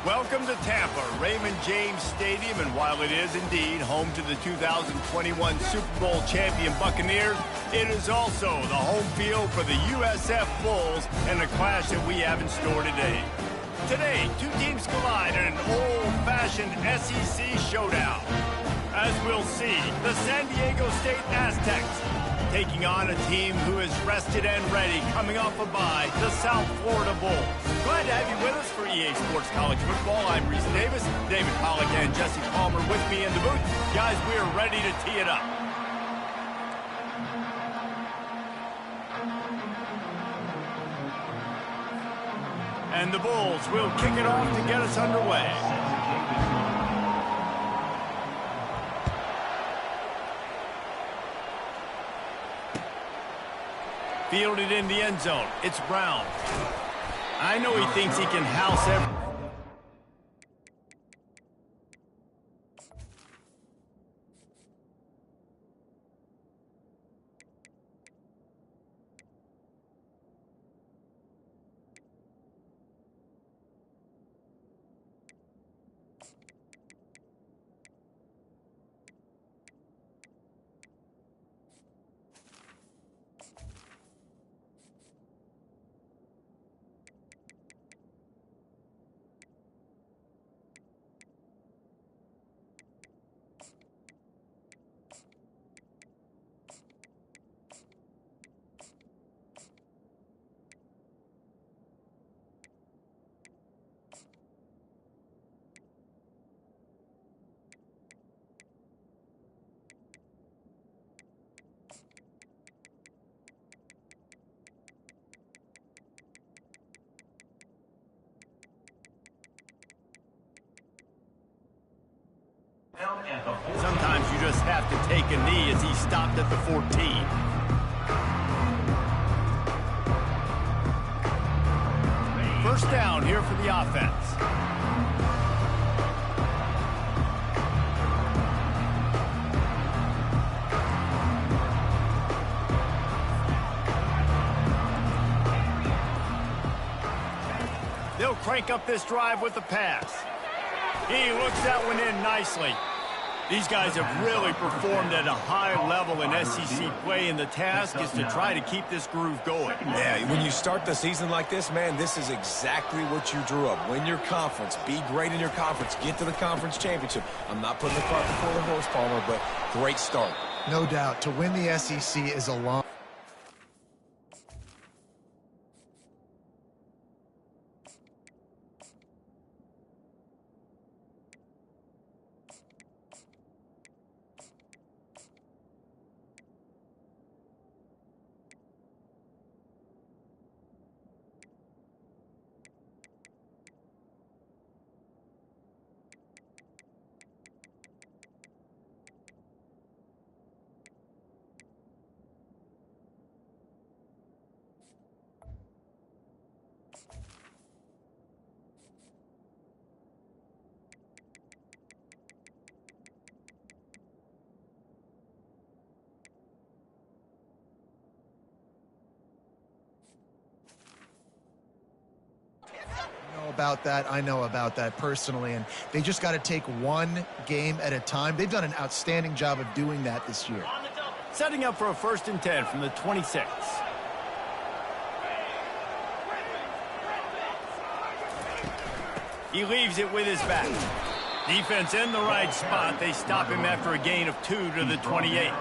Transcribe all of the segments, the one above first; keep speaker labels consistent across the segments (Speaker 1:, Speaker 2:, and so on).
Speaker 1: Welcome to Tampa, Raymond James Stadium, and while it is indeed home to the 2021 Super Bowl champion Buccaneers, it is also the home field for the USF Bulls and the clash that we have in store today. Today, two teams collide in an old-fashioned SEC showdown. As we'll see, the San Diego State Aztecs taking on a team who is rested and ready, coming off a bye, the South Florida Bulls. Glad to have you with us for EA Sports College Football. I'm Reese Davis, David Pollack and Jesse Palmer with me in the booth. Guys, we are ready to tee it up. And the Bulls will kick it off to get us underway. Fielded in the end zone. It's Brown. I know he thinks he can house every... Sometimes you just have to take a knee as he stopped at the 14. First down here for the offense. They'll crank up this drive with the pass. He looks that one in nicely. These guys have really performed at a high level in SEC play, and the task is to try to keep this groove going.
Speaker 2: Yeah, when you start the season like this, man, this is exactly what you drew up. Win your conference. Be great in your conference. Get to the conference championship. I'm not putting the cart before the horse, Palmer, but great start.
Speaker 3: No doubt. To win the SEC is a long... about that. I know about that personally, and they just got to take one game at a time. They've done an outstanding job of doing that this year.
Speaker 1: Setting up for a 1st and 10 from the 26. He leaves it with his back. Defense in the right spot. They stop him after a gain of 2 to the 28.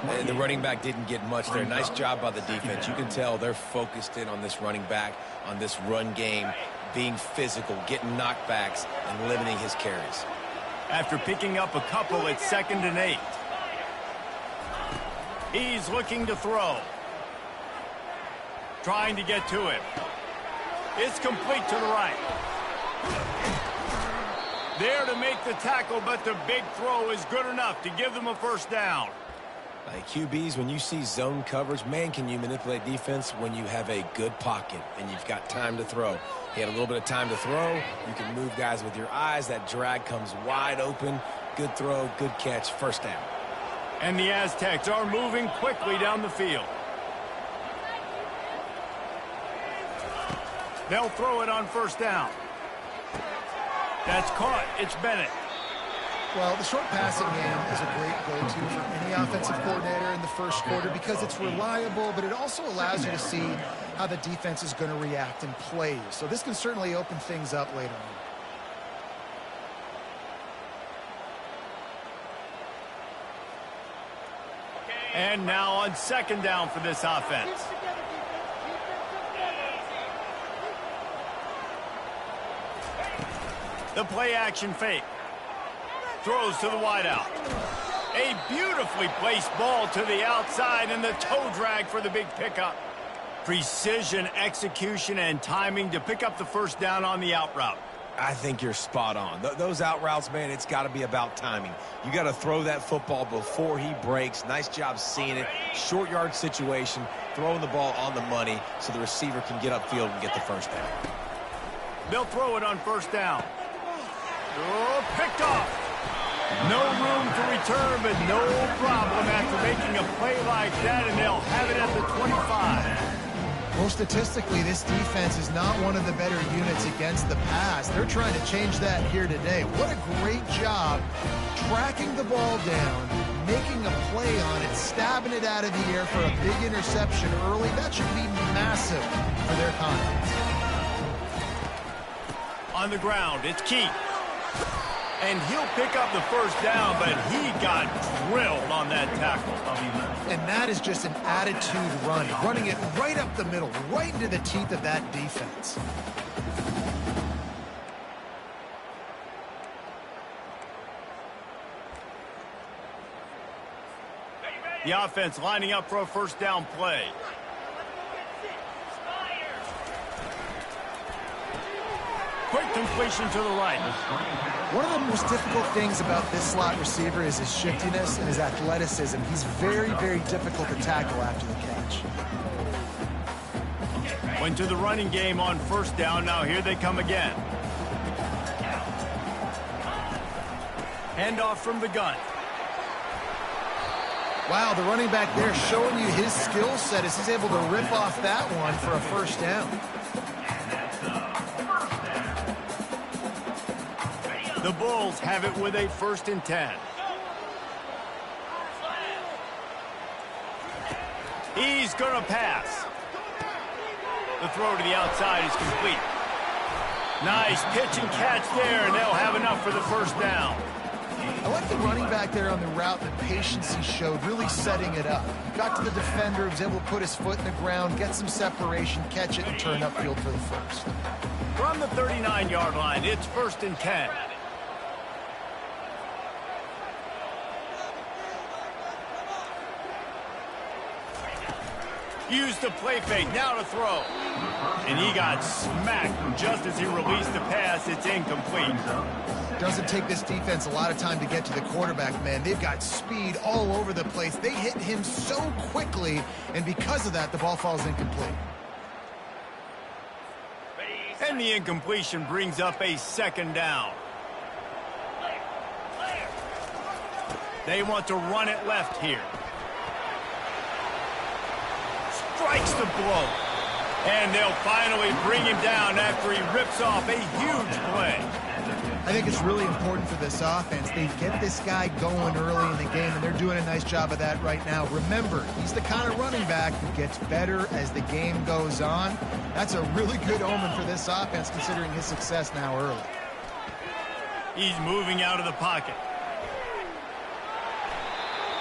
Speaker 2: And the running back didn't get much there. Nice job by the defense. You can tell they're focused in on this running back, on this run game, being physical, getting knockbacks, and limiting his carries.
Speaker 1: After picking up a couple, it's 2nd and 8. He's looking to throw. Trying to get to him. It's complete to the right. There to make the tackle, but the big throw is good enough to give them a 1st down.
Speaker 2: Like QBs, when you see zone coverage, man, can you manipulate defense when you have a good pocket and you've got time to throw. He had a little bit of time to throw. You can move guys with your eyes. That drag comes wide open. Good throw, good catch, 1st down.
Speaker 1: And the Aztecs are moving quickly down the field. They'll throw it on 1st down. That's caught. It's Bennett.
Speaker 3: Well, the short passing game is a great go-to for any offensive coordinator in the first quarter because it's reliable, but it also allows you to see how the defense is going to react and play. So this can certainly open things up later on.
Speaker 1: And now on second down for this offense. The play action fake. Throws to the wideout. A beautifully placed ball to the outside and the toe drag for the big pickup. Precision, execution, and timing to pick up the first down on the out route.
Speaker 2: I think you're spot on. Those out routes, man, it's got to be about timing. You got to throw that football before he breaks. Nice job seeing it. Short yard situation, throwing the ball on the money so the receiver can get upfield and get the first down.
Speaker 1: They'll throw it on first down. Oh, picked off. No room to return, but no problem after making a play like that, and they'll have it at the 25.
Speaker 3: Well, statistically, this defense is not one of the better units against the pass. They're trying to change that here today. What a great job tracking the ball down, making a play on it, stabbing it out of the air for a big interception early. That should be massive for their confidence.
Speaker 1: On the ground, it's Keith. And he'll pick up the first down, but he got drilled on that tackle.
Speaker 3: And that is just an attitude run, running it right up the middle, right into the teeth of that defense.
Speaker 1: The offense lining up for a first down play. Quick completion to the right.
Speaker 3: One of the most difficult things about this slot receiver is his shiftiness and his athleticism. He's very, very difficult to tackle after the catch.
Speaker 1: Went to the running game on first down. Now here they come again. Handoff from the gun.
Speaker 3: Wow, the running back there showing you his skill set as he's able to rip off that one for a first down.
Speaker 1: The Bulls have it with a 1st and 10. He's going to pass. The throw to the outside is complete. Nice pitch and catch there, and they'll have enough for the first down.
Speaker 3: I like the running back there on the route, the patience he showed, really setting it up. Got to the defender, was able to put his foot in the ground, get some separation, catch it, and turn upfield for the first.
Speaker 1: From the 39-yard line, it's 1st and 10. Used the play fake, now to throw. And he got smacked just as he released the pass. It's incomplete.
Speaker 3: Doesn't take this defense a lot of time to get to the quarterback, man. They've got speed all over the place. They hit him so quickly, and because of that, the ball falls incomplete.
Speaker 1: And the incompletion brings up a 2nd down. They want to run it left here. Strikes the blow. And they'll finally bring him down after he rips off a huge play.
Speaker 3: I think it's really important for this offense. They get this guy going early in the game, and they're doing a nice job of that right now. Remember, he's the kind of running back who gets better as the game goes on. That's a really good omen for this offense, considering his success now early.
Speaker 1: He's moving out of the pocket.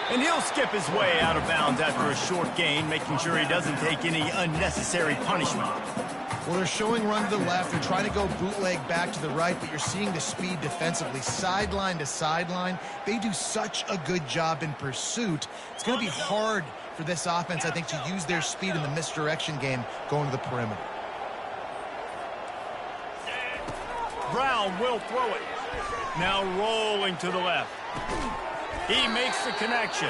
Speaker 1: And he'll skip his way out of bounds after a short gain, making sure he doesn't take any unnecessary punishment.
Speaker 3: Well, they're showing run to the left. They're trying to go bootleg back to the right, but you're seeing the speed defensively, sideline to sideline. They do such a good job in pursuit. It's going to be hard for this offense, I think, to use their speed in the misdirection game going to the perimeter.
Speaker 1: Brown will throw it. Now rolling to the left. He makes the connection.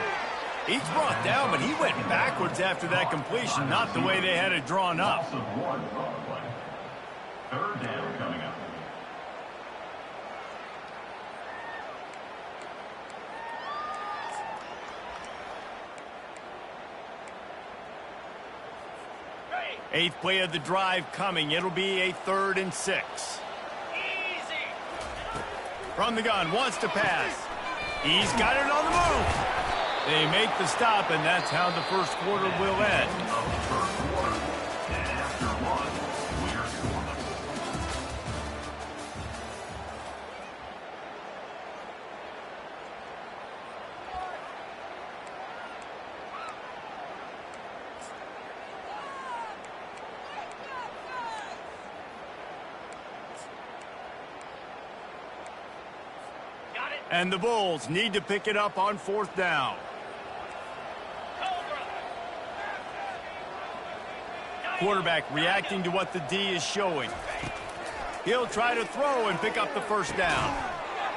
Speaker 1: He's brought down, but he went backwards after that completion, not the way they had it drawn up.
Speaker 4: 3rd down coming up.
Speaker 1: Eighth play of the drive coming. It'll be a 3rd and 6. From the gun, wants to pass. He's got it on the move. They make the stop, and that's how the first quarter will end. And the Bulls need to pick it up on fourth down. Quarterback reacting to what the D is showing. He'll try to throw and pick up the first down.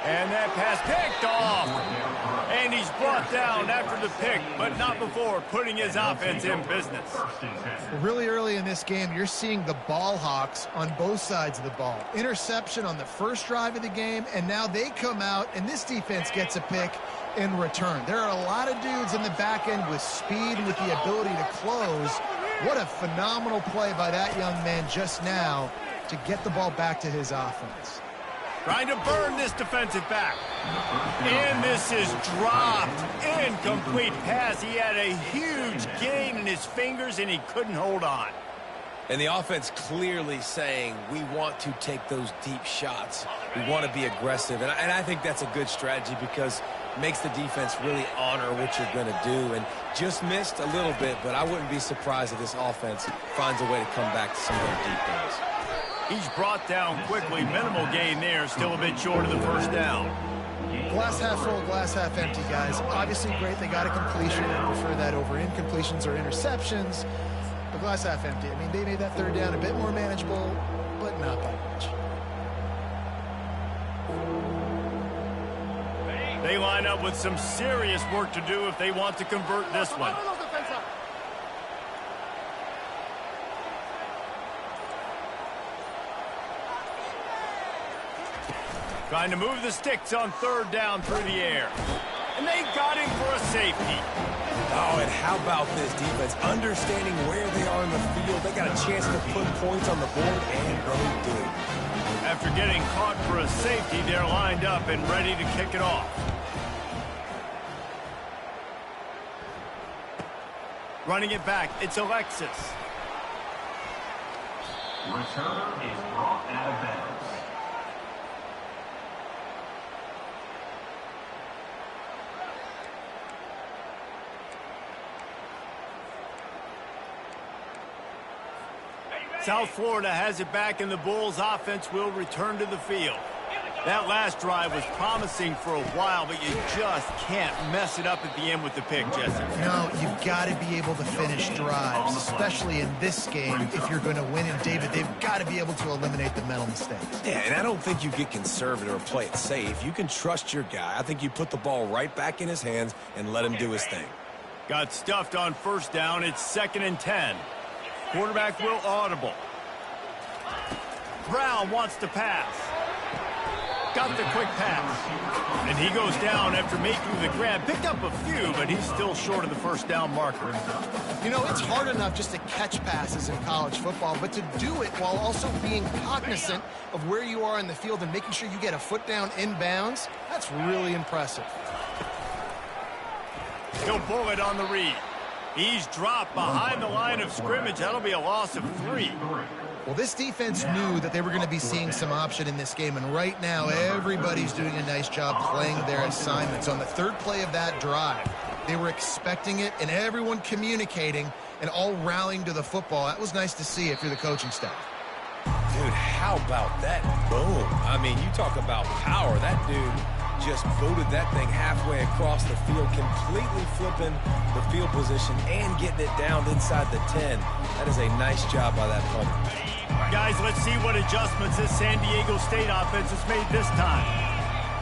Speaker 1: And that pass picked off. And he's brought down after the pick, but not before putting his offense in business.
Speaker 3: Really early in this game, you're seeing the ball hawks on both sides of the ball. Interception on the first drive of the game, and now they come out, and this defense gets a pick in return. There are a lot of dudes in the back end with speed and with the ability to close. What a phenomenal play by that young man just now to get the ball back to his offense.
Speaker 1: Trying to burn this defensive back. And this is dropped. Incomplete pass. He had a huge gain in his fingers, and he couldn't hold on.
Speaker 2: And the offense clearly saying, we want to take those deep shots. We want to be aggressive. And I think that's a good strategy because it makes the defense really honor what you're going to do. And just missed a little bit, but I wouldn't be surprised if this offense finds a way to come back to some of their deep goals.
Speaker 1: He's brought down quickly. Minimal gain there. Still a bit short of the first down.
Speaker 3: Glass half full, glass half empty, guys. Obviously great they got a completion. I prefer that over incompletions or interceptions. But glass half empty. I mean, they made that third down a bit more manageable, but not by much.
Speaker 1: They line up with some serious work to do if they want to convert this one. Trying to move the sticks on third down through the air. And they got him for a safety.
Speaker 2: Oh, and how about this defense? Understanding where they are in the field. They got a chance to put points on the board, and they do.
Speaker 1: After getting caught for a safety, they're lined up and ready to kick it off. Running it back, it's Alexis.
Speaker 4: Returner is brought out of bounds.
Speaker 1: South Florida has it back, and the Bulls offense will return to the field. That last drive was promising for a while, but you just can't mess it up at the end with the pick, Jesse.
Speaker 3: No, you've got to be able to finish drives, especially in this game. If you're going to win, and David, they've got to be able to eliminate the mental mistakes.
Speaker 2: Yeah, and I don't think you get conservative or play it safe. You can trust your guy. I think you put the ball right back in his hands and let him do his thing.
Speaker 1: Got stuffed on first down. It's 2nd and 10. Quarterback will audible. Brown wants to pass. Got the quick pass. And he goes down after making the grab. Picked up a few, but he's still short of the first down marker.
Speaker 3: You know, it's hard enough just to catch passes in college football, but to do it while also being cognizant of where you are in the field and making sure you get a foot down inbounds, that's really impressive.
Speaker 1: He'll pull it on the read. He's dropped behind the line of scrimmage. That'll be a loss of 3.
Speaker 3: Well, this defense knew that they were going to be seeing some option in this game, and right now everybody's doing a nice job playing their assignments. On the third play of that drive, they were expecting it, and everyone communicating and all rallying to the football. That was nice to see if you're the coaching staff.
Speaker 2: Dude, how about that boom? I mean, you talk about power. That dude just booted that thing halfway across the field, completely flipping the field position and getting it down inside the 10. That is a nice job by that punter.
Speaker 1: Guys, let's see what adjustments this San Diego State offense has made this time.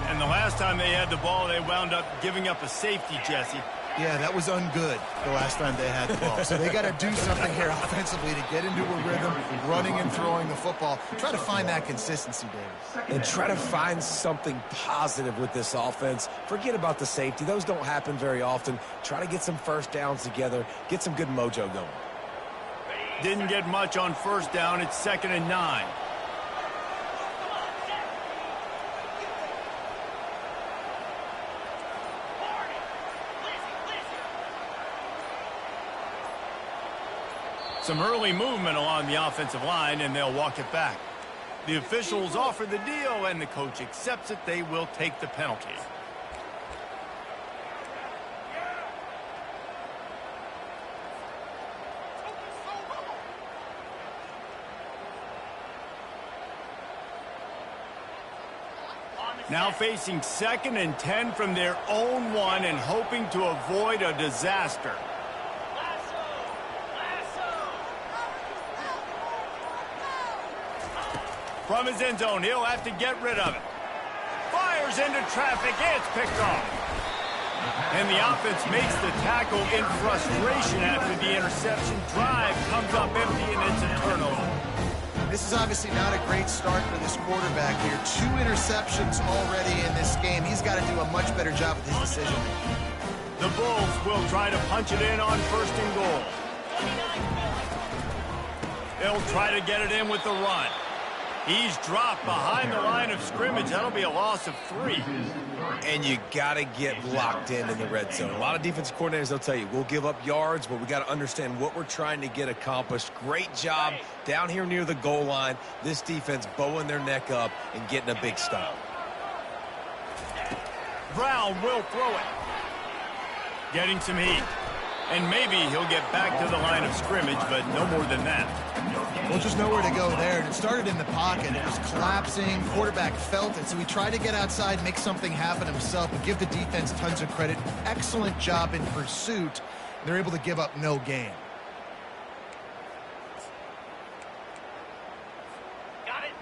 Speaker 1: And the last time they had the ball, they wound up giving up a safety, Jesse.
Speaker 3: Yeah, that was ungood the last time they had the ball. So they got to do something here offensively to get into a rhythm, running and throwing the football. Try to find that consistency, David.
Speaker 2: And try to find something positive with this offense. Forget about the safety. Those don't happen very often. Try to get some first downs together. Get some good mojo going.
Speaker 1: Didn't get much on first down. It's 2nd and 9. Some early movement along the offensive line, and they'll walk it back. The officials offer the deal, and the coach accepts it. They will take the penalty. Now facing 2nd and 10 from their own 1 and hoping to avoid a disaster. From his end zone, he'll have to get rid of it. Fires into traffic, it's picked off. And the offense makes the tackle in frustration after the interception. Drive comes up empty, and it's a turnover.
Speaker 3: This is obviously not a great start for this quarterback here. 2 interceptions already in this game. He's got to do a much better job with his decision.
Speaker 1: The Bulls will try to punch it in on 1st and goal. They'll try to get it in with the run. He's dropped behind the line of scrimmage. That'll be a loss of 3.
Speaker 2: And you got to get locked in the red zone. A lot of defensive coordinators, they'll tell you, we'll give up yards, but we got to understand what we're trying to get accomplished. Great job down here near the goal line. This defense bowing their neck up and getting a big stop.
Speaker 1: Brown will throw it. Getting some heat. And maybe he'll get back to the line of scrimmage, but no more than that.
Speaker 3: Well, just nowhere to go there. It started in the pocket. It was collapsing. Quarterback felt it, so he tried to get outside, make something happen himself, and give the defense tons of credit. Excellent job in pursuit. They're able to give up no gain.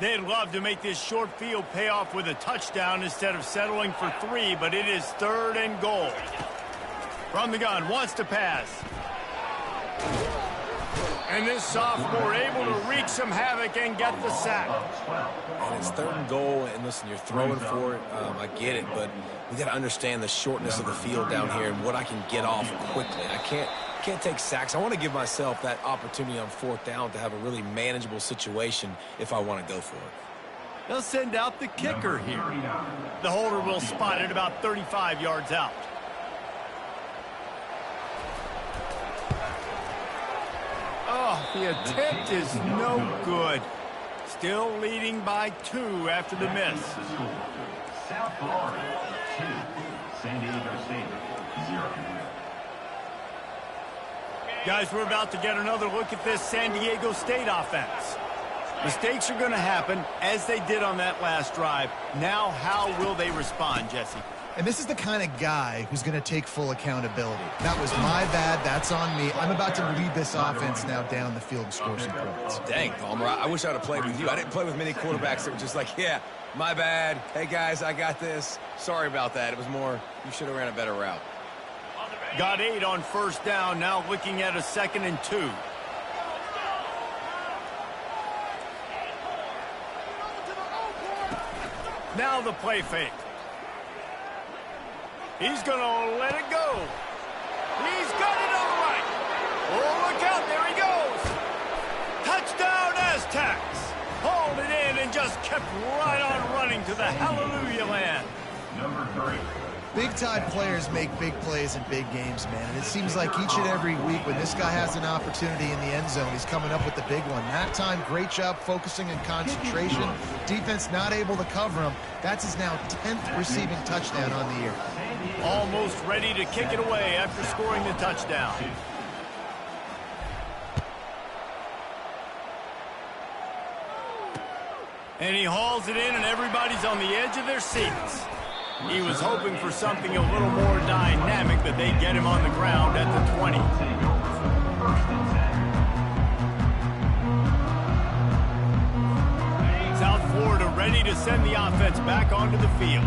Speaker 1: They'd love to make this short field pay off with a touchdown instead of settling for 3, but it is 3rd and goal. From the gun, wants to pass. And this sophomore able to wreak some havoc and get the sack.
Speaker 2: And it's 3rd and goal, and listen, you're throwing for it. I get it, but we got to understand the shortness of the field down here and what I can get off quickly. I can't take sacks. I want to give myself that opportunity on 4th down to have a really manageable situation if I want to go for it.
Speaker 1: They'll send out the kicker here. The holder will spot it about 35 yards out. Oh, the attempt is no good. Still leading by 2 after the miss.
Speaker 4: South Florida 2, San Diego State 0.
Speaker 1: Guys, we're about to get another look at this San Diego State offense. Mistakes are going to happen, as they did on that last drive. Now, how will they respond, Jesse?
Speaker 3: And this is the kind of guy who's going to take full accountability. That was my bad. That's on me. I'm about to lead this offense now down the field and score some points.
Speaker 2: Dang, Palmer, I wish I would have played with you. I didn't play with many quarterbacks that were just like, yeah, my bad. Hey, guys, I got this. Sorry about that. It was more, you should have ran a better route.
Speaker 1: Got 8 on 1st down. Now looking at a 2nd and 2. Now the play fake. He's going to let it go. He's got it all right. Oh, look out. There he goes. Touchdown, Aztecs. Hauled it in and just kept right on running to the hallelujah land.
Speaker 4: Number 3.
Speaker 3: Big-time players make big plays in big games, man. And it seems like each and every week when this guy has an opportunity in the end zone, he's coming up with the big one. That time, great job focusing and concentration. Defense not able to cover him. That's his now 10th receiving touchdown on the year.
Speaker 1: Almost ready to kick it away after scoring the touchdown. And he hauls it in, and everybody's on the edge of their seats. He was hoping for something a little more dynamic, but they get him on the ground at the 20. South Florida ready to send the offense back onto the field.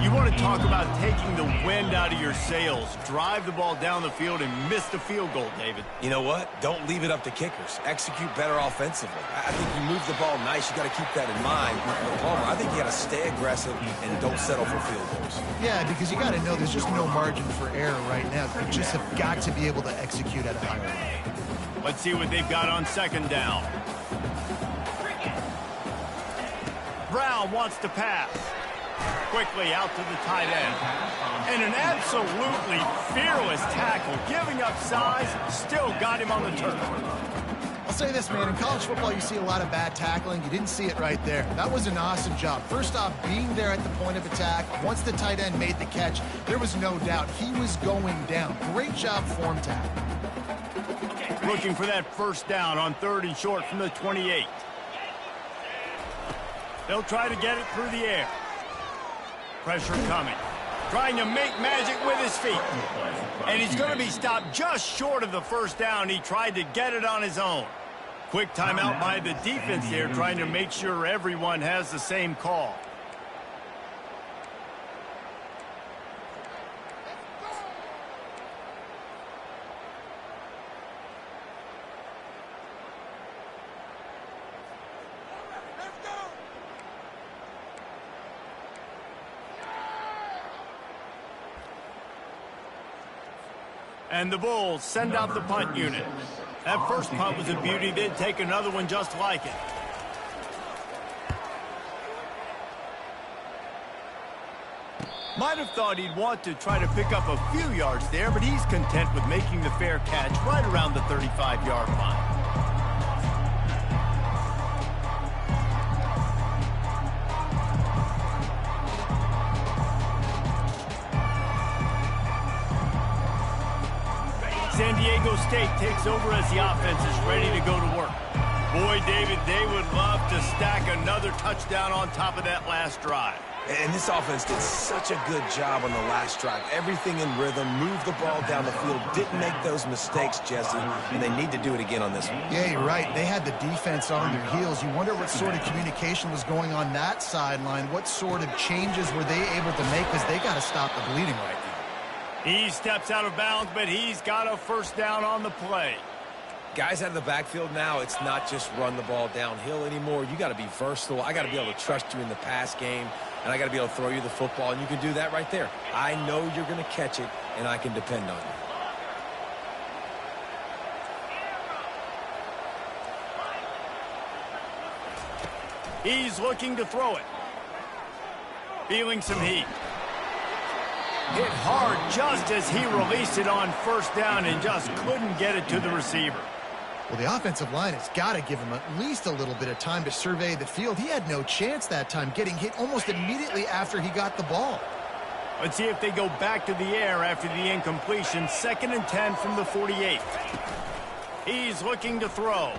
Speaker 1: You want to talk about taking the wind out of your sails. Drive the ball down the field and miss the field goal, David.
Speaker 2: You know what? Don't leave it up to kickers. Execute better offensively. I think you move the ball nice. You got to keep that in mind. But Palmer, I think you got to stay aggressive and don't settle for field goals.
Speaker 3: Yeah, because you got to know there's just no margin for error right now. You just have got to be able to execute at a higher level.
Speaker 1: Let's see what they've got on 2nd down. Brown wants to pass. Quickly out to the tight end. And an absolutely fearless tackle, giving up size, still got him on the turf.
Speaker 3: say this, man. In college football, you see a lot of bad tackling. You didn't see it right there. That was an awesome job. First off, being there at the point of attack. Once the tight end made the catch, there was no doubt he was going down. Great job form tackle.
Speaker 1: Looking for that first down on 3rd and short from the 28. They'll try to get it through the air. Pressure coming. Trying to make magic with his feet. And he's going to be stopped just short of the first down. He tried to get it on his own. Quick timeout by the defense there, trying to make sure everyone has the same call. And the Bulls send out the punt unit. That first punt was a beauty. They'd take another one just like it. Might have thought he'd want to try to pick up a few yards there, but he's content with making the fair catch right around the 35-yard line. San Diego State takes over as the offense is ready to go to work. Boy, David, they would love to stack another touchdown on top of that last drive.
Speaker 2: And this offense did such a good job on the last drive. Everything in rhythm, moved the ball down the field, didn't make those mistakes, Jesse, and they need to do it again on this one.
Speaker 3: Yeah, you're right. They had the defense on their heels. You wonder what sort of communication was going on that sideline. What sort of changes were they able to make, because they got to stop the bleeding right now.
Speaker 1: He steps out of bounds, but he's got a first down on the play.
Speaker 2: Guys out of the backfield now, it's not just run the ball downhill anymore. You got to be versatile. I got to be able to trust you in the pass game, and I got to be able to throw you the football, and you can do that right there. I know you're going to catch it, and I can depend on
Speaker 1: you. He's looking to throw it. Feeling some heat. Hit hard just as he released it on first down and just couldn't get it to the receiver.
Speaker 3: Well, the offensive line has got to give him at least a little bit of time to survey the field. He had no chance that time, getting hit almost immediately after he got the ball.
Speaker 1: Let's see if they go back to the air after the incompletion. 2nd and 10 from the 48. He's looking to throw.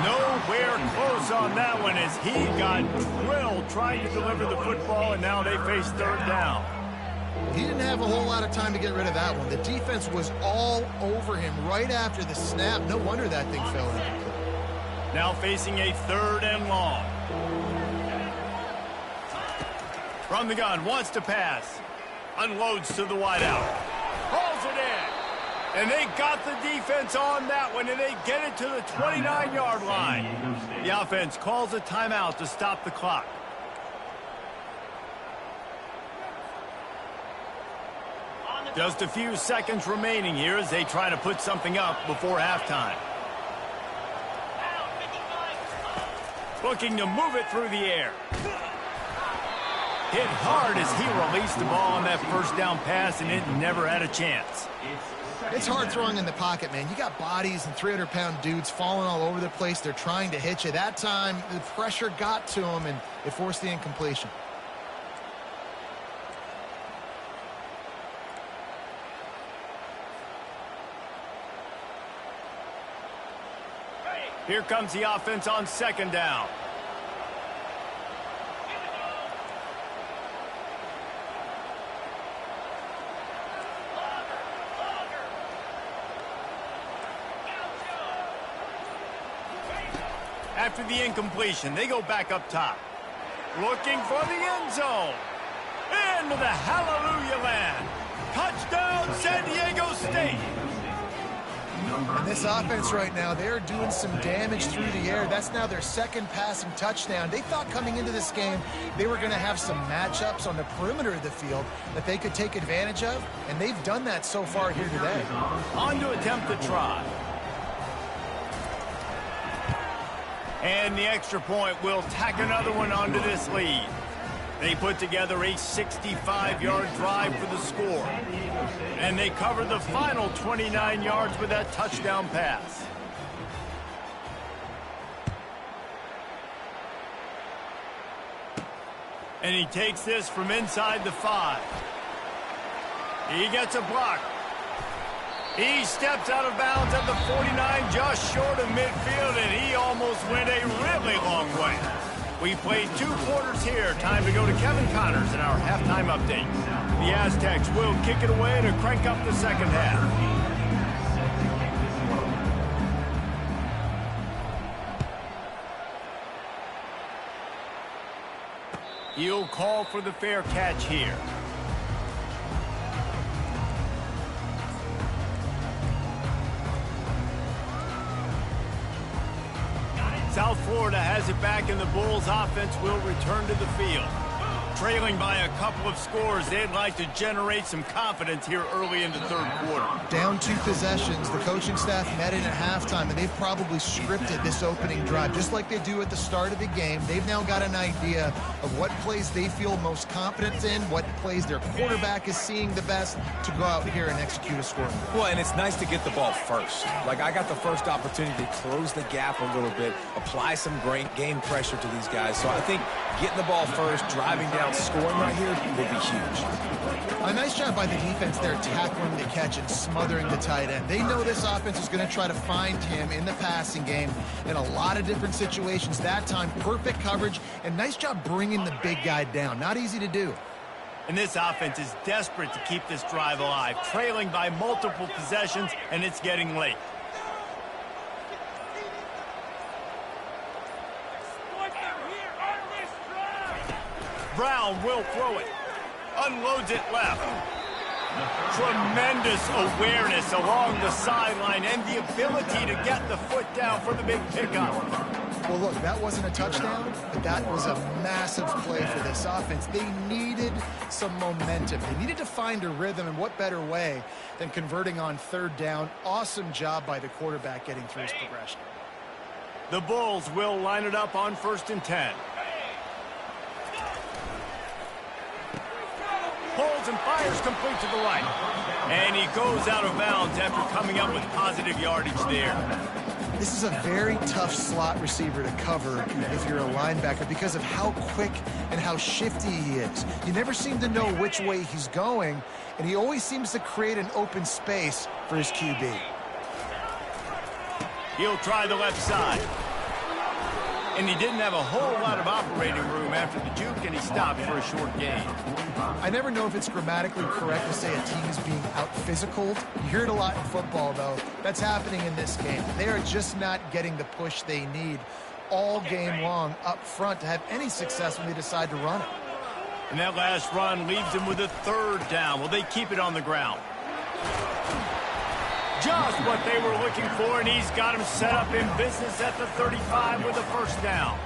Speaker 1: Nowhere close on that one as he got drilled trying to deliver the football, and now they face 3rd down.
Speaker 3: He didn't have a whole lot of time to get rid of that one. The defense was all over him right after the snap. No wonder that thing fell incomplete.
Speaker 1: Now facing a 3rd and long. From the gun, wants to pass. Unloads to the wideout. Hauls it in. And they got the defense on that one, and they get it to the 29-yard line. The offense calls a timeout to stop the clock. Just a few seconds remaining here as they try to put something up before halftime. Looking to move it through the air. Hit hard as he released the ball on that first down pass, and it never had a chance.
Speaker 3: It's hard throwing in the pocket, man. You got bodies and 300-pound dudes falling all over the place. They're trying to hit you. That time, the pressure got to him, and it forced the incompletion.
Speaker 1: Here comes the offense on 2nd down. After the incompletion, they go back up top. Looking for the end zone. Into the hallelujah land. Touchdown, San Diego State.
Speaker 3: And this offense right now, they're doing some damage through the air. That's now their 2nd passing touchdown. They thought coming into this game they were going to have some matchups on the perimeter of the field that they could take advantage of, and they've done that so far here today.
Speaker 1: On to attempt the try. And the extra point will tack another one onto this lead. They put together a 65-yard drive for the score. And they covered the final 29 yards with that touchdown pass. And he takes this from inside the 5. He gets a block. He steps out of bounds at the 49, just short of midfield, and he almost went a really long way. We played 2 quarters here. Time to go to Kevin Connors in our halftime update. The Aztecs will kick it away to crank up the second half. He'll call for the fair catch here. South Florida has it back, and the Bulls offense will return to the field. Trailing by a couple of scores, they'd like to generate some confidence here early in the third quarter.
Speaker 3: Down 2 possessions, the coaching staff met in at halftime, and they've probably scripted this opening drive, just like they do at the start of the game. They've now got an idea of what plays they feel most confident in, what plays their quarterback is seeing the best to go out here and execute a scoring.
Speaker 2: Well, and it's nice to get the ball first. Like, I got the first opportunity to close the gap a little bit, apply some great game pressure to these guys. So I think getting the ball first, driving down, scoring right here would be huge.
Speaker 3: A nice job by the defense there, tackling the catch and smothering the tight end. They know this offense is going to try to find him in the passing game in a lot of different situations. That time, perfect coverage, and nice job bringing the big guy down. Not easy to do.
Speaker 1: And this offense is desperate to keep this drive alive, trailing by multiple possessions, and it's getting late. Brown will throw it. Unloads it left. Tremendous awareness along the sideline and the ability to get the foot down for the big pickup.
Speaker 3: Well, look, that wasn't a touchdown, but that was a massive play for this offense. They needed some momentum. They needed to find a rhythm, and what better way than converting on third down. Awesome job by the quarterback getting through his progression.
Speaker 1: The Bulls will line it up on 1st and 10. Pulls and fires complete to the right. And he goes out of bounds after coming up with positive yardage there.
Speaker 3: This is a very tough slot receiver to cover if you're a linebacker because of how quick and how shifty he is. You never seem to know which way he's going, and he always seems to create an open space for his QB.
Speaker 1: He'll try the left side. And he didn't have a whole lot of operating room after the juke, and he stopped for a short gain.
Speaker 3: I never know if it's grammatically correct to say a team is being out-physicaled. You hear it a lot in football, though. That's happening in this game. They are just not getting the push they need all game long up front to have any success when they decide to run it.
Speaker 1: And that last run leaves them with a 3rd down. Will they keep it on the ground? Just what they were looking for, and he's got him set up in business at the 35 with a 1st down.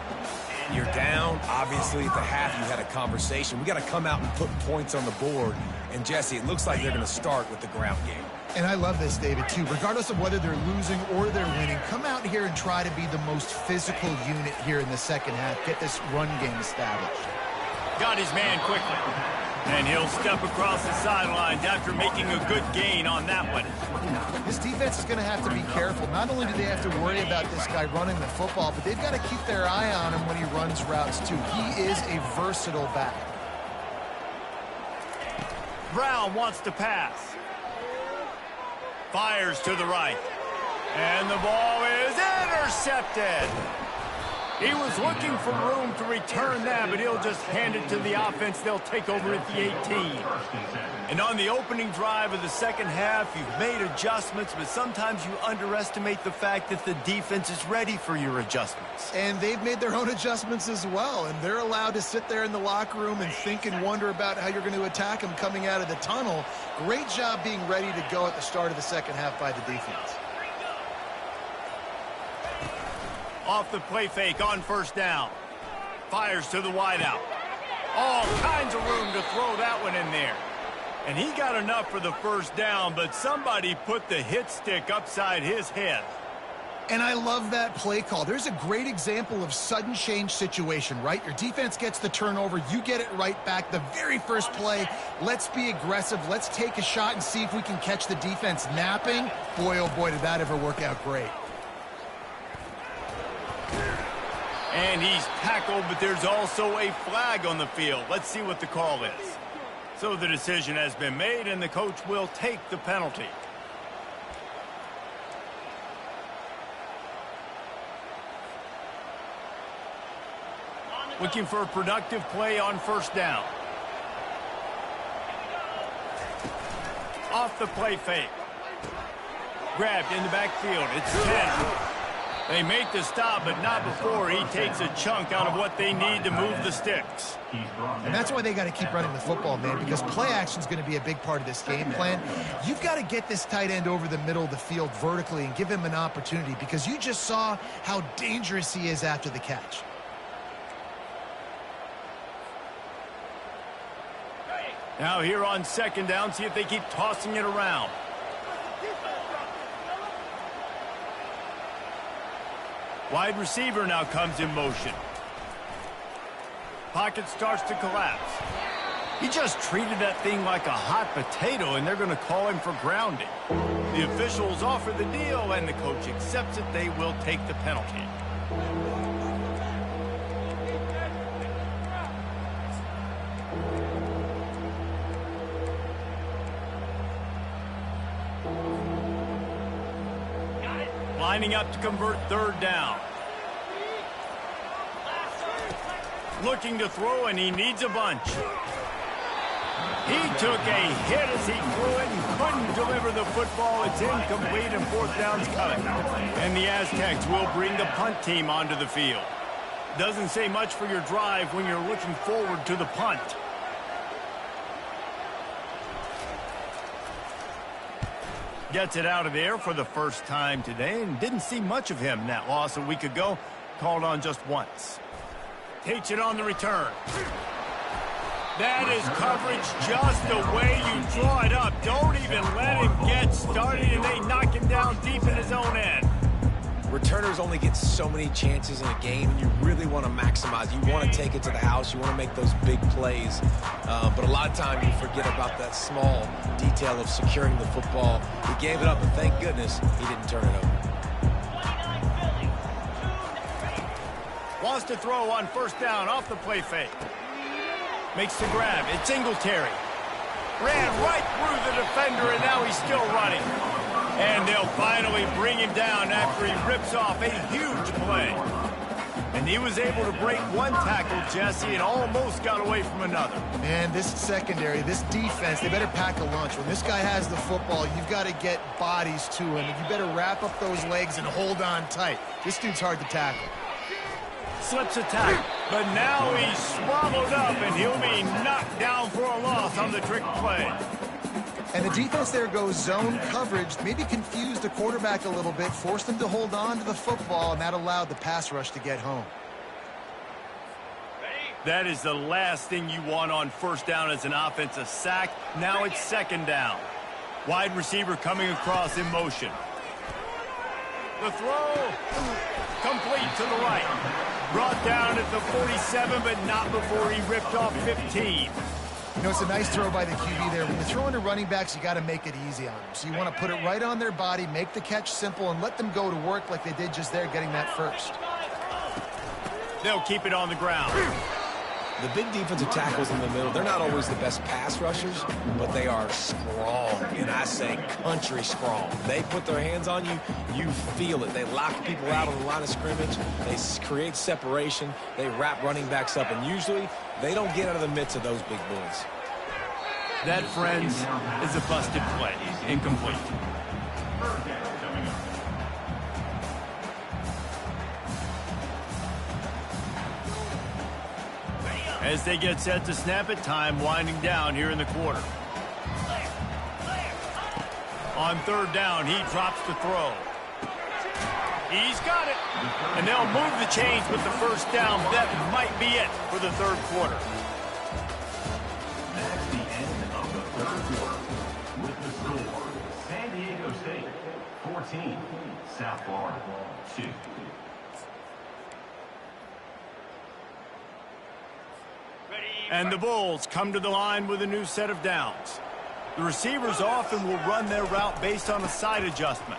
Speaker 2: You're down. Obviously, at the half, you had a conversation. We got to come out and put points on the board. And, Jesse, it looks like they're going to start with the ground game.
Speaker 3: And I love this, David, too. Regardless of whether they're losing or they're winning, come out here and try to be the most physical unit here in the second half. Get this run game established.
Speaker 1: Got his man quickly. And he'll step across the sidelines after making a good gain on that one.
Speaker 3: This defense is going to have to be careful. Not only do they have to worry about this guy running the football, but they've got to keep their eye on him when he runs routes, too. He is a versatile back.
Speaker 1: Brown wants to pass. Fires to the right. And the ball is intercepted. He was looking for room to return that, but he'll just hand it to the offense. They'll take over at the 18. And on the opening drive of the second half, you've made adjustments, but sometimes you underestimate the fact that the defense is ready for your adjustments.
Speaker 3: And they've made their own adjustments as well, and they're allowed to sit there in the locker room and think and wonder about how you're going to attack them coming out of the tunnel. Great job being ready to go at the start of the second half by the defense.
Speaker 1: Off the play fake on 1st down. Fires to the wideout. All kinds of room to throw that one in there. And he got enough for the 1st down, but somebody put the hit stick upside his head.
Speaker 3: And I love that play call. There's a great example of sudden change situation, right? Your defense gets the turnover. You get it right back. The very first play, let's be aggressive. Let's take a shot and see if we can catch the defense napping. Boy, oh boy, did that ever work out great.
Speaker 1: And he's tackled, but there's also a flag on the field. Let's see what the call is. So the decision has been made, and the coach will take the penalty. Looking for a productive play on first down. Off the play fake. Grabbed in the backfield. It's 10. They make the stop, but not before he takes a chunk out of what they need to move the sticks.
Speaker 3: And that's why they got to keep running the football, man, because play action is going to be a big part of this game plan. You've got to get this tight end over the middle of the field vertically and give him an opportunity, because you just saw how dangerous he is after the catch.
Speaker 1: Now here on second down, see if they keep tossing it around. Wide receiver now comes in motion. Pocket starts to collapse. He just treated that thing like a hot potato, and they're going to call him for grounding. The officials offer the deal, and the coach accepts it. They will take the penalty. Lining up to convert third down. Looking to throw, and he needs a bunch. He took a hit as he threw it and couldn't deliver the football. It's incomplete, and fourth down's coming. And the Aztecs will bring the punt team onto the field. Doesn't say much for your drive when you're looking forward to the punt. Gets it out of there for the first time today, and didn't see much of him in that loss a week ago. Called on just once. Takes it on the return. That is coverage just the way you draw it up. Don't even let him get started, and they knock him down deep in his own end.
Speaker 2: Returners only get so many chances in a game, and you really want to maximize. You want to take it to the house. You want to make those big plays. But a lot of times you forget about that small detail of securing the football. He gave it up, and thank goodness he didn't turn it over.
Speaker 1: Wants to throw on first down off the play fake. Makes the grab. It's Singletary. Ran right through the defender, and now he's still running. And they'll finally bring him down after he rips off a huge play. And he was able to break one tackle, Jesse, and almost got away from another.
Speaker 3: Man, this secondary, this defense, they better pack a lunch. When this guy has the football, you've got to get bodies to him. You better wrap up those legs and hold on tight. This dude's hard to tackle.
Speaker 1: Slips a tackle, but now he's swallowed up, and he'll be knocked down for a loss on the trick play.
Speaker 3: And the defense there goes zone coverage, maybe confused the quarterback a little bit, forced him to hold on to the football, and that allowed the pass rush to get home.
Speaker 1: That is the last thing you want on first down as an offensive sack. Now it's second down. Wide receiver coming across in motion. The throw, complete to the right. Brought down at the 47, but not before he ripped off 15.
Speaker 3: You know, it's a nice throw by the QB there. When you're throwing to running backs, you got to make it easy on them. So you want to put it right on their body, make the catch simple, and let them go to work like they did just there, getting that first.
Speaker 1: They'll keep it on the ground.
Speaker 2: The big defensive tackles in the middle, they're not always the best pass rushers, but they are strong, and I say country strong. They put their hands on you, you feel it. They lock people out on the line of scrimmage. They create separation. They wrap running backs up, and usually they don't get out of the midst of those big boys.
Speaker 1: That, friends, is a busted play. Incomplete. As they get set to snap it, time winding down here in the quarter. On third down, he drops the throw. He's got it. And they'll move the chains with the first down. That might be it for the third quarter.
Speaker 4: That's the end of the third quarter. With the score, San Diego State 14, South Florida, 2.
Speaker 1: And the Bulls come to the line with a new set of downs. The receivers often will run their route based on a side adjustment.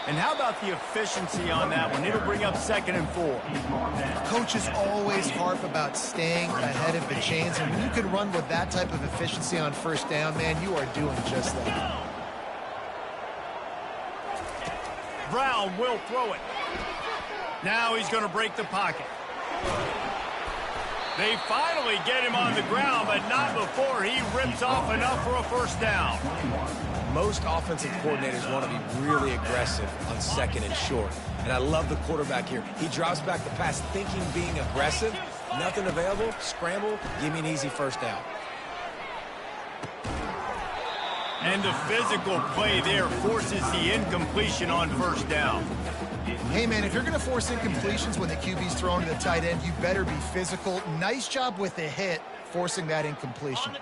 Speaker 1: And how about the efficiency on that one? It'll bring up 2nd and 4.
Speaker 3: Coaches always harp about staying ahead of the chains, and when you can run with that type of efficiency on 1st down, man, you are doing just that.
Speaker 1: Brown will throw it. Now he's going to break the pocket. They finally get him on the ground, but not before he rips off enough for a 1st down.
Speaker 2: Most offensive coordinators want to be really aggressive on 2nd and short. And I love the quarterback here. He drops back the pass thinking being aggressive. Nothing available. Scramble. Give me an easy 1st down.
Speaker 1: And the physical play there forces the incompletion on 1st down.
Speaker 3: Hey, man, if you're going to force incompletions when the QB's throwing to the tight end, you better be physical. Nice job with the hit, forcing that incompletion.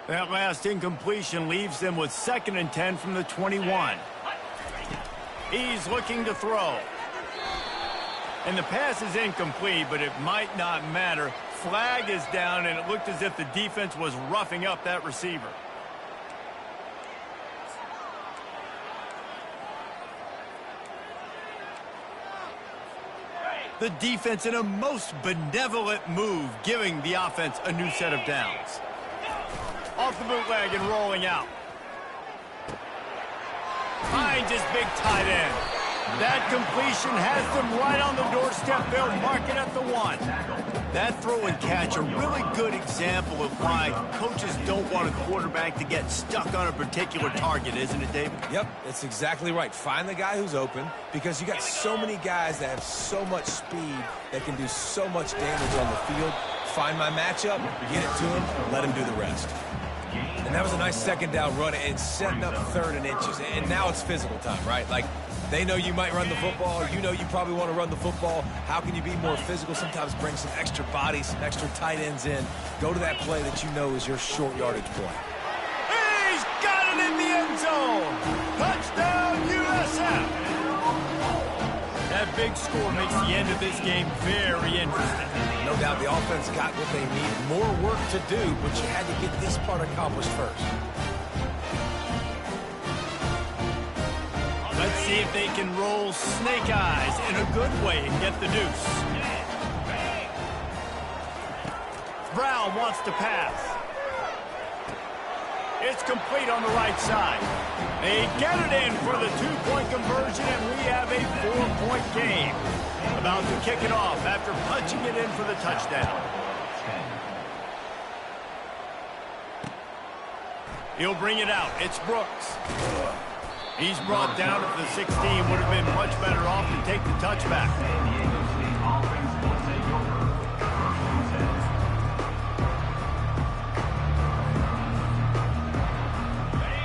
Speaker 1: That last incompletion leaves them with 2nd and 10 from the 21. He's looking to throw. And the pass is incomplete, but it might not matter. Flag is down, and it looked as if the defense was roughing up that receiver. The defense in a most benevolent move, giving the offense a new set of downs. Off the bootleg and rolling out. Finds his big tight end. That completion has them right on the doorstep. They'll mark it at the 1. That throw and catch, a really good example of why coaches don't want a quarterback to get stuck on a particular target, isn't it, David?
Speaker 2: Yep, that's exactly right. Find the guy who's open, because you got so many guys that have so much speed that can do so much damage on the field. Find my matchup, get it to him, let him do the rest. And that was a nice 2nd down run and setting up 3rd and inches. And now it's physical time, right? Like, they know you might run the football. You know you probably want to run the football. How can you be more physical? Sometimes bring some extra bodies, some extra tight ends in. Go to that play that you know is your short yardage play.
Speaker 1: He's got it in the end zone. Touchdown, USF. That big score makes the end of this game very interesting.
Speaker 2: No doubt the offense got what they need. More work to do, but you had to get this part accomplished first.
Speaker 1: Let's see if they can roll snake eyes in a good way and get the deuce. Brown wants to pass. It's complete on the right side. They get it in for the 2-point conversion, and we have a 4-point game. About to kick it off after punching it in for the touchdown. He'll bring it out. It's Brooks. He's brought down at the 16. Would have been much better off to take the touchback.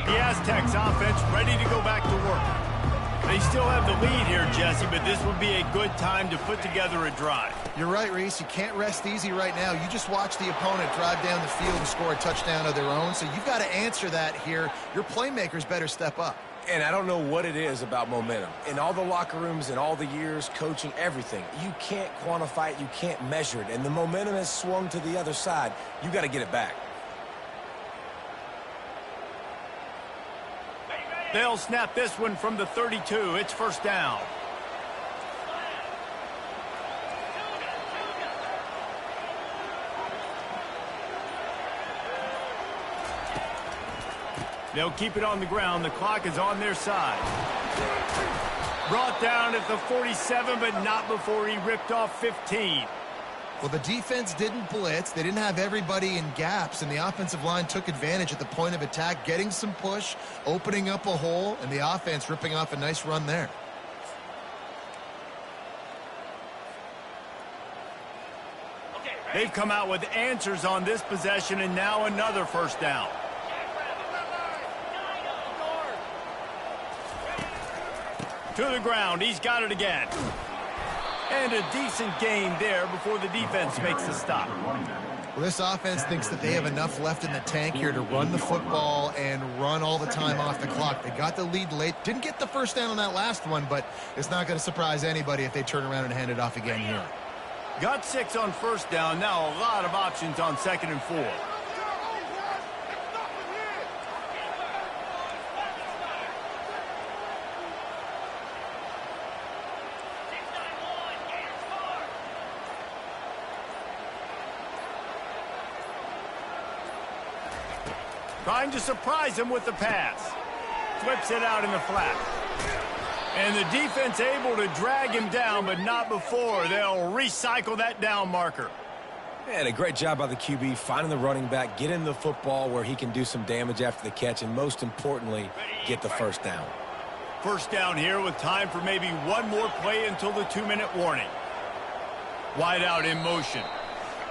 Speaker 1: The Aztecs offense ready to go back to work. They still have the lead here, Jesse, but this would be a good time to put together a drive.
Speaker 3: You're right, Reese. You can't rest easy right now. You just watch the opponent drive down the field and score a touchdown of their own, so you've got to answer that here. Your playmakers better step up.
Speaker 2: And I don't know what it is about momentum. In all the locker rooms, in all the years, coaching, everything, you can't quantify it, you can't measure it. And the momentum has swung to the other side. You got to get it back.
Speaker 1: They'll snap this one from the 32. It's 1st down. They'll keep it on the ground. The clock is on their side. Brought down at the 47, but not before he ripped off 15.
Speaker 3: Well, the defense didn't blitz. They didn't have everybody in gaps, and the offensive line took advantage at the point of attack, getting some push, opening up a hole, and the offense ripping off a nice run there.
Speaker 1: They've come out with answers on this possession, and now another 1st down. To the ground. He's got it again. And a decent gain there before the defense makes the stop.
Speaker 3: Well, this offense thinks that they have enough left in the tank here to run the football and run all the time off the clock. They got the lead late. Didn't get the first down on that last one, but it's not going to surprise anybody if they turn around and hand it off again here.
Speaker 1: Got 6 on first down. Now a lot of options on 2nd and 4. Trying to surprise him with the pass. Flips it out in the flat. And the defense able to drag him down, but not before. They'll recycle that down marker.
Speaker 2: And a great job by the QB finding the running back, getting the football where he can do some damage after the catch, and most importantly, get the first down.
Speaker 1: First down here with time for maybe one more play until the 2-minute warning. Wide out in motion.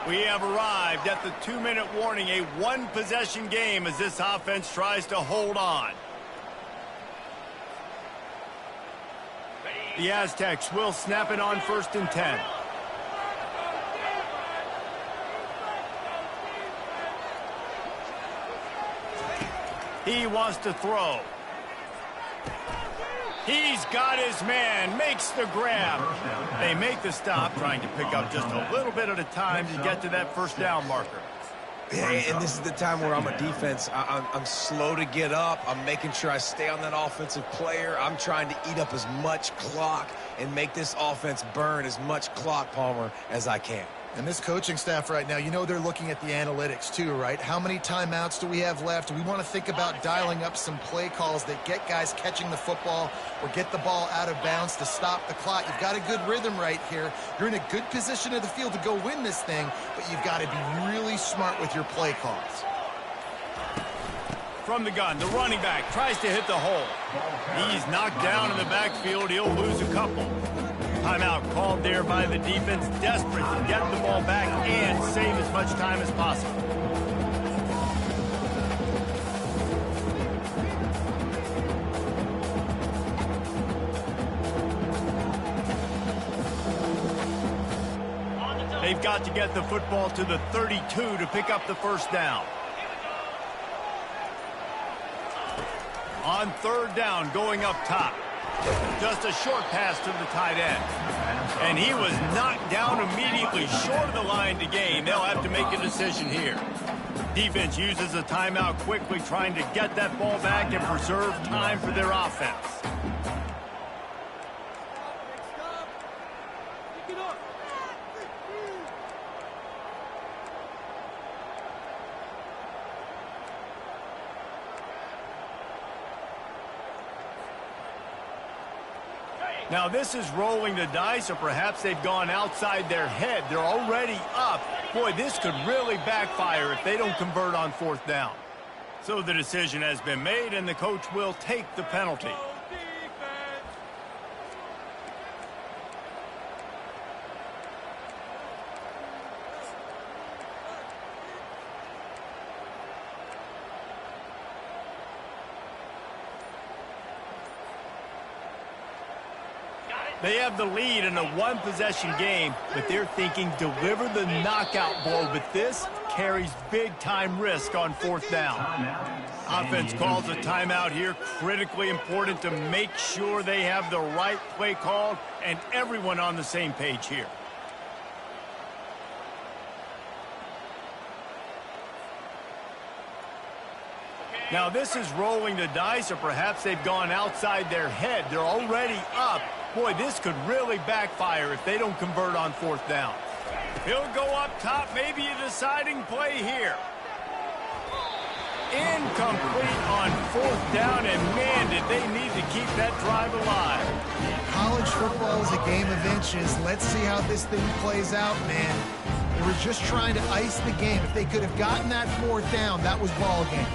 Speaker 1: We have arrived at the 2-minute warning, a one-possession game as this offense tries to hold on. The Aztecs will snap it on 1st and 10. He wants to throw. He's got his man, makes the grab. They make the stop, trying to pick up just a little bit at a time to get to that first down marker.
Speaker 2: Yeah, and this is the time where I'm a defense. I'm slow to get up. I'm making sure I stay on that offensive player. I'm trying to eat up as much clock and make this offense burn as much clock, Palmer, as I can.
Speaker 3: And this coaching staff right now, you know they're looking at the analytics too, right? How many timeouts do we have left? We want to think about dialing up some play calls that get guys catching the football or get the ball out of bounds to stop the clock. You've got a good rhythm right here. You're in a good position of the field to go win this thing, but you've got to be really smart with your play calls.
Speaker 1: From the gun, the running back tries to hit the hole. He's knocked down in the backfield. He'll lose a couple. Timeout called there by the defense, desperate to get the ball back and save as much time as possible. They've got to get the football to the 32 to pick up the first down. On 3rd down, going up top. Just a short pass to the tight end. And he was knocked down immediately short of the line to gain. They'll have to make a decision here. Defense uses a timeout quickly, trying to get that ball back and preserve time for their offense. Now this is rolling the dice, or perhaps they've gone outside their head. They're already up. Boy, this could really backfire if they don't convert on 4th down. So the decision has been made, and the coach will take the penalty. They have the lead in a one-possession game, but they're thinking deliver the knockout blow. But this carries big-time risk on 4th down. Offense calls a timeout here. Critically important to make sure they have the right play called and everyone on the same page here. Now this is rolling the dice, or perhaps they've gone outside their head. They're already up. Boy, this could really backfire if they don't convert on 4th down. He'll go up top, maybe a deciding play here. Incomplete on 4th down, and man, did they need to keep that drive alive.
Speaker 3: College football is a game of inches. Let's see how this thing plays out, man. They were just trying to ice the game. If they could have gotten that 4th down, that was ball game.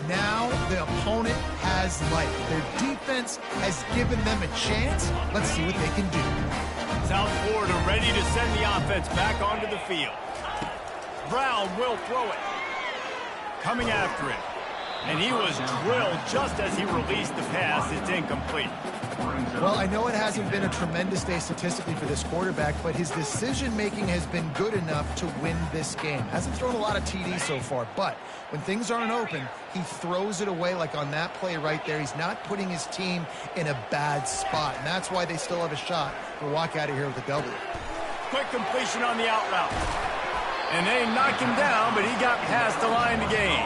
Speaker 3: Now the opponent has life. Their defense has given them a chance. Let's see what they can do.
Speaker 1: South Florida ready to send the offense back onto the field. Brown will throw it. Coming after it. And he was drilled just as he released the pass. It's incomplete.
Speaker 3: Well, I know it hasn't been a tremendous day statistically for this quarterback, but his decision-making has been good enough to win this game. Hasn't thrown a lot of TDs so far, but when things aren't open, he throws it away like on that play right there. He's not putting his team in a bad spot, and that's why they still have a shot to walk out of here with a W.
Speaker 1: Quick completion on the out route. And they knocked him down, but he got past the line to gain.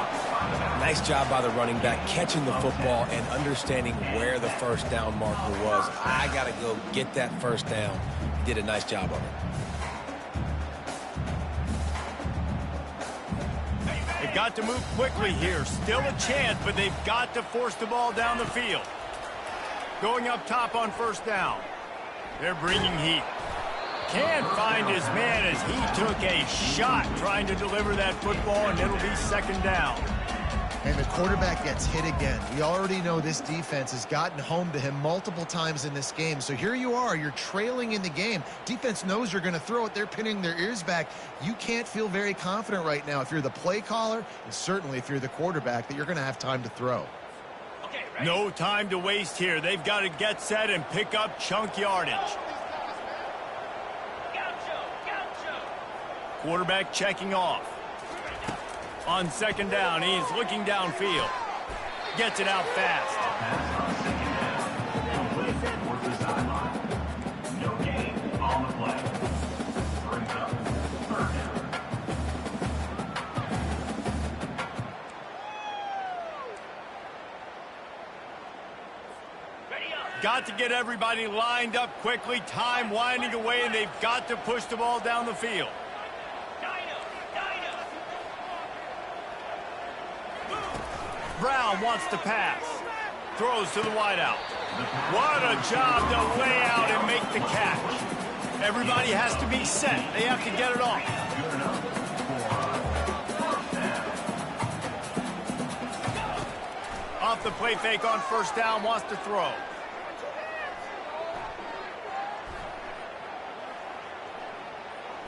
Speaker 2: Nice job by the running back catching the football and understanding where the first down marker was. I got to go get that first down. He did a nice job of it.
Speaker 1: They've got to move quickly here. Still a chance, but they've got to force the ball down the field. Going up top on first down. They're bringing heat. Can't find his man as he took a shot trying to deliver that football, and it'll be second down.
Speaker 3: And the quarterback gets hit again. We already know this defense has gotten home to him multiple times in this game. So here you are, you're trailing in the game. Defense knows you're going to throw it. They're pinning their ears back. You can't feel very confident right now if you're the play caller, and certainly if you're the quarterback, that you're going to have time to throw.
Speaker 1: No time to waste here. They've got to get set and pick up chunk yardage. Quarterback checking off. On second down, he's looking downfield. Gets it out fast.
Speaker 4: Pass on second down. Complete towards the sideline. No gain on the play. Brings up third down.
Speaker 1: Got to get everybody lined up quickly. Time winding away, and they've got to push the ball down the field. Brown wants to pass. Throws to the wideout. What a job to lay out and make the catch. Everybody has to be set. They have to get it off.
Speaker 4: Good enough for first down.
Speaker 1: Off the play fake on first down, wants to throw.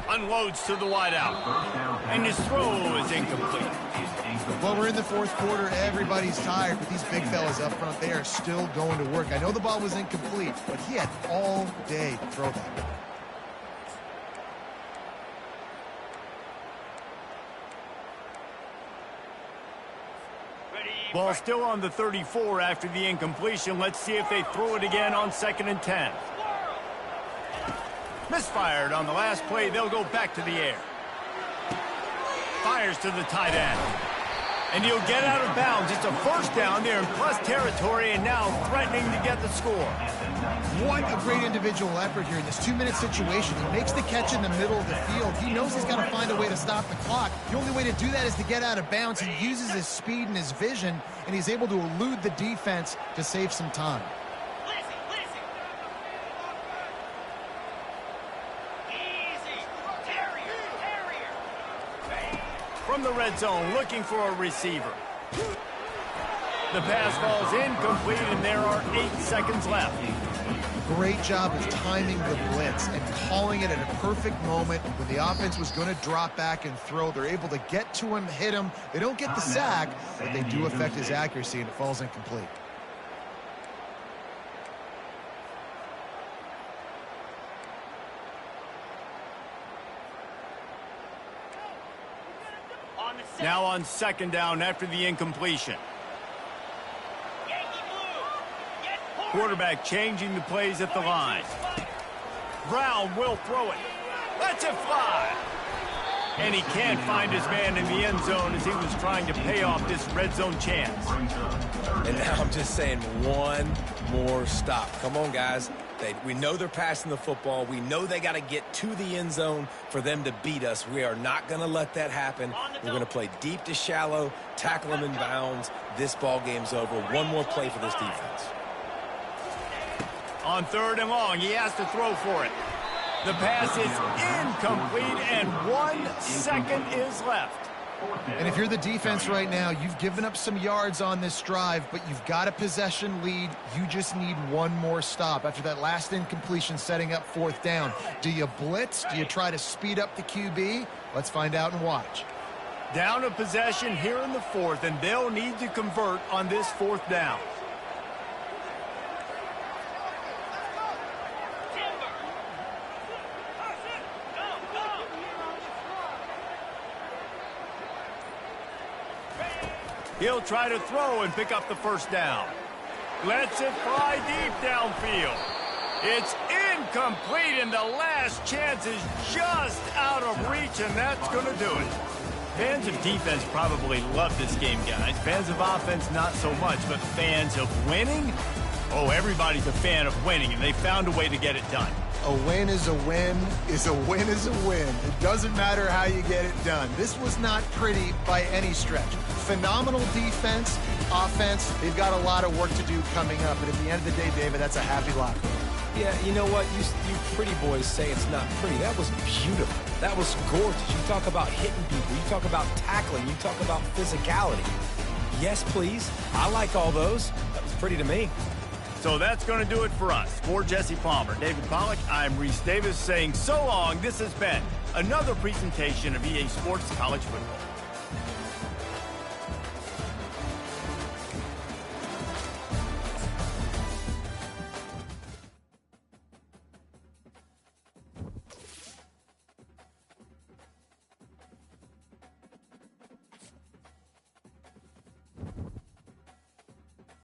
Speaker 1: Unloads to the wideout. And his throw is incomplete.
Speaker 3: Well, we're in the fourth quarter. Everybody's tired, but these big fellas up front, they are still going to work. I know the ball was incomplete, but he had all day to throw that.
Speaker 1: Ball still on the 34 after the incompletion. Let's see if they throw it again on 2nd and 10. Misfired on the last play. They'll go back to the air. Fires to the tight end. And he'll get out of bounds. It's a first down there in plus territory, and now threatening to get the score.
Speaker 3: What a great individual effort here in this 2-minute situation. He makes the catch in the middle of the field. He knows he's got to find a way to stop the clock. The only way to do that is to get out of bounds. He uses his speed and his vision, and he's able to elude the defense to save some time.
Speaker 1: From the red zone, looking for a receiver. The pass falls incomplete, and there are 8 seconds left.
Speaker 3: Great job of timing the blitz and calling it at a perfect moment when the offense was going to drop back and throw. They're able to get to him, hit him. They don't get the sack, but they do affect his accuracy, and it falls incomplete.
Speaker 1: Now on second down after the incompletion. Quarterback changing the plays at the line. Brown will throw it. Lets it fly. And he can't find his man in the end zone as he was trying to pay off this red zone chance.
Speaker 2: And now I'm just saying one more stop. Come on, guys. We know they're passing the football. We know they got to get to the end zone for them to beat us. We are not going to let that happen. We're going to play deep to shallow, tackle them in bounds. This ball game's over. One more play for this defense.
Speaker 1: On 3rd and long, he has to throw for it. The pass is incomplete, and 1 second is left.
Speaker 3: And if you're the defense right now, you've given up some yards on this drive, but you've got a possession lead. You just need one more stop after that last incompletion setting up 4th down. Do you blitz? Do you try to speed up the QB? Let's find out and watch.
Speaker 1: Down a possession here in the fourth, and they'll need to convert on this fourth down. He'll try to throw and pick up the first down. Lets it fly deep downfield. It's incomplete, and the last chance is just out of reach, and that's going to do it. Fans of defense probably love this game, guys. Fans of offense, not so much, but fans of winning? Oh, everybody's a fan of winning, and they found a way to get it done.
Speaker 3: A win is a win is a win is a win. It doesn't matter how you get it done. This was not pretty by any stretch. Phenomenal defense, offense. They've got a lot of work to do coming up. But at the end of the day, David, that's a happy locker room.
Speaker 2: Yeah, you know what? You pretty boys say it's not pretty. That was beautiful. That was gorgeous. You talk about hitting people. You talk about tackling. You talk about physicality. Yes, please. I like all those. That was pretty to me.
Speaker 1: So that's going to do it for us. For Jesse Palmer, David Pollack, I'm Reese Davis saying so long. This has been another presentation of EA Sports College Football.